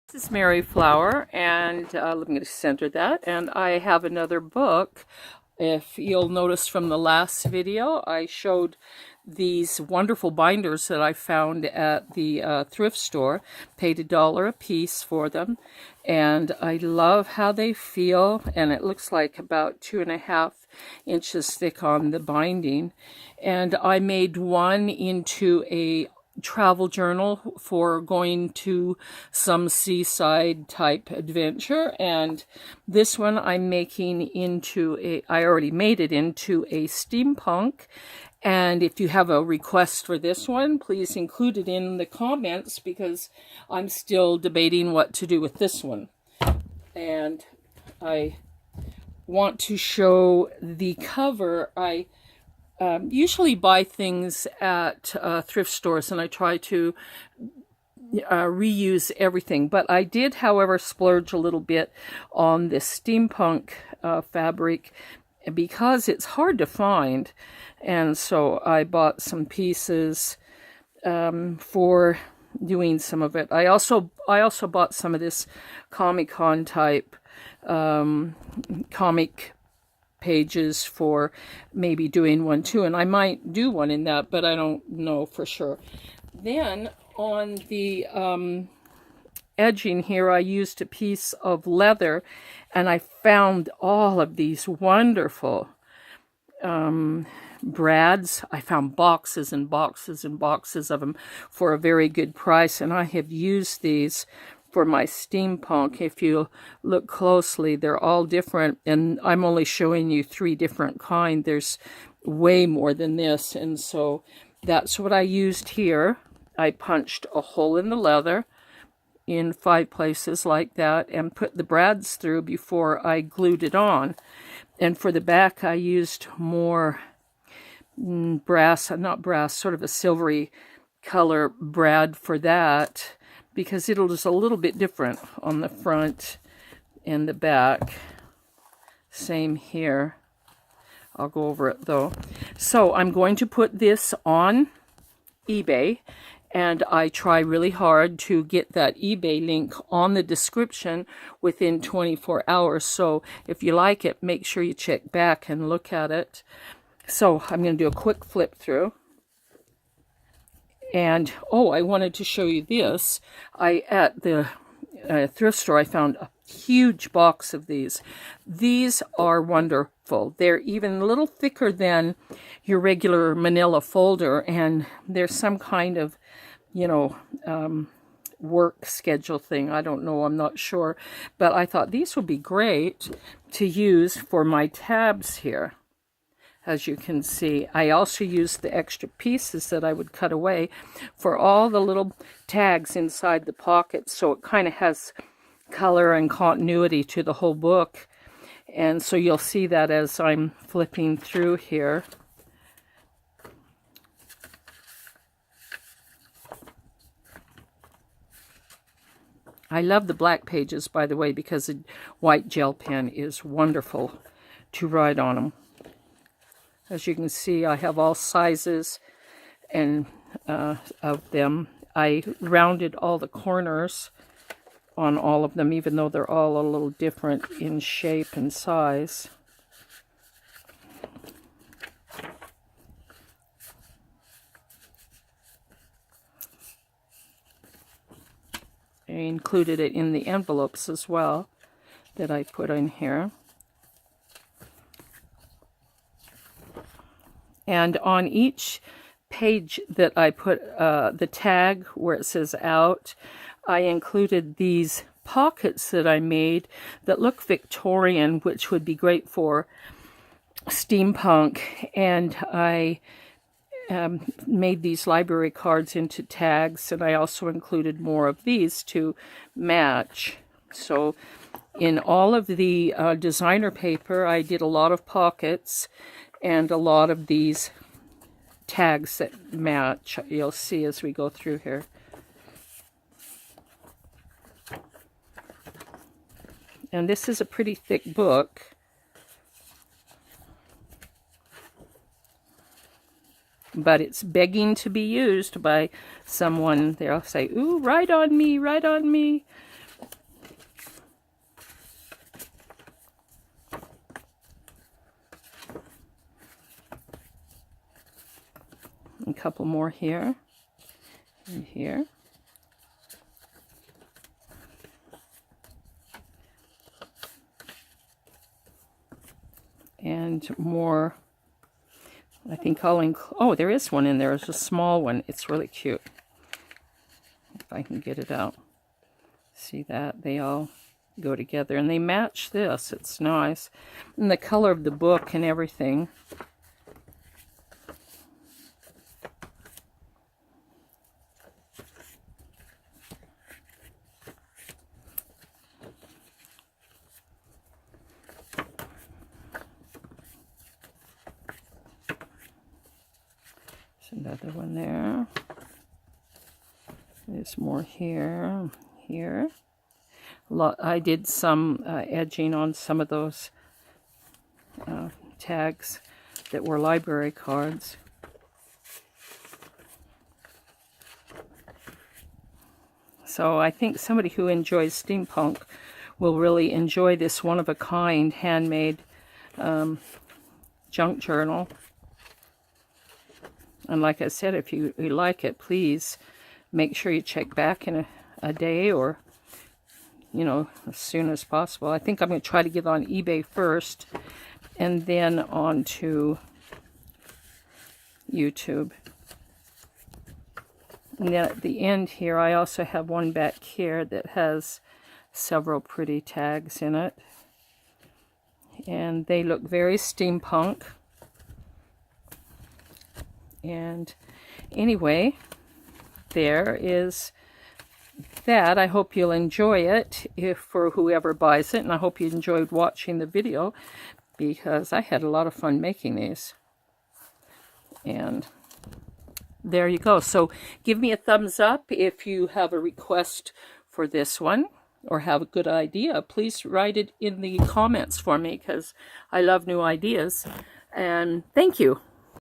This is Mary Flower, and I'm going to center that. And I have another book. If you'll notice from the last video, I showed these wonderful binders that I found at the thrift store. Paid $1 a piece for them, and I love how they feel. And it looks like about 2.5 inches thick on the binding. And I made one into a travel journal for going to some seaside type adventure, and this one I'm making into I already made it into a steampunk. And if you have a request for this one, please include it in the comments, because I'm still debating what to do with this one. And I want to show the cover. I usually buy things at thrift stores, and I try to reuse everything. But I did, however, splurge a little bit on this steampunk fabric because it's hard to find. And so I bought some pieces for doing some of it. I also bought some of this Comic-Con type comic pages for maybe doing one too, and I might do one in that, but I don't know for sure. Then on the edging here, I used a piece of leather, and I found all of these wonderful brads. I found boxes and boxes and boxes of them for a very good price, and I have used these for my steampunk. If you look closely, they're all different, and I'm only showing you 3 different kinds. There's way more than this, and so that's what I used here. I punched a hole in the leather in 5 places like that and put the brads through before I glued it on. And for the back, I used more not brass, sort of a silvery color brad for that, because it'll just a little bit different on the front and the back. Same here. I'll go over it though. So I'm going to put this on eBay, and I try really hard to get that eBay link on the description within 24 hours. So if you like it, make sure you check back and look at it. So I'm going to do a quick flip through. And, oh, I wanted to show you this. At the thrift store, I found a huge box of these. These are wonderful. They're even a little thicker than your regular manila folder, and there's some kind of, work schedule thing. I don't know, I'm not sure. But I thought these would be great to use for my tabs here. As you can see, I also used the extra pieces that I would cut away for all the little tags inside the pockets, so it kind of has color and continuity to the whole book. And so you'll see that as I'm flipping through here. I love the black pages, by the way, because a white gel pen is wonderful to write on them. As you can see, I have all sizes and of them. I rounded all the corners on all of them, even though they're all a little different in shape and size. I included it in the envelopes as well that I put in here. And on each page that I put the tag where it says out, I included these pockets that I made that look Victorian, which would be great for steampunk. And I made these library cards into tags, and I also included more of these to match. So in all of the designer paper, I did a lot of pockets and a lot of these tags that match. You'll see as we go through here. And this is a pretty thick book. But it's begging to be used by someone. They'll say, ooh, write on me, write on me. couple more here and here. And more, I think oh, there is one in there. It's a small one. It's really cute. If I can get it out. See that? They all go together. And they match this. It's nice. And the color of the book and everything. Another one there. There's more here. I did some edging on some of those tags that were library cards. So I think somebody who enjoys steampunk will really enjoy this one-of-a-kind handmade junk journal. And like I said, if you like it, please make sure you check back in a day, or, you know, as soon as possible. I think I'm going to try to get on eBay first and then on to YouTube. And then at the end here, I also have one back here that has several pretty tags in it. And they look very steampunk. And anyway, there is that. I hope you'll enjoy it for whoever buys it, and I hope you enjoyed watching the video, because I had a lot of fun making these. And there you go. So give me a thumbs up if you have a request for this one or have a good idea. Please write it in the comments for me, because I love new ideas. And thank you.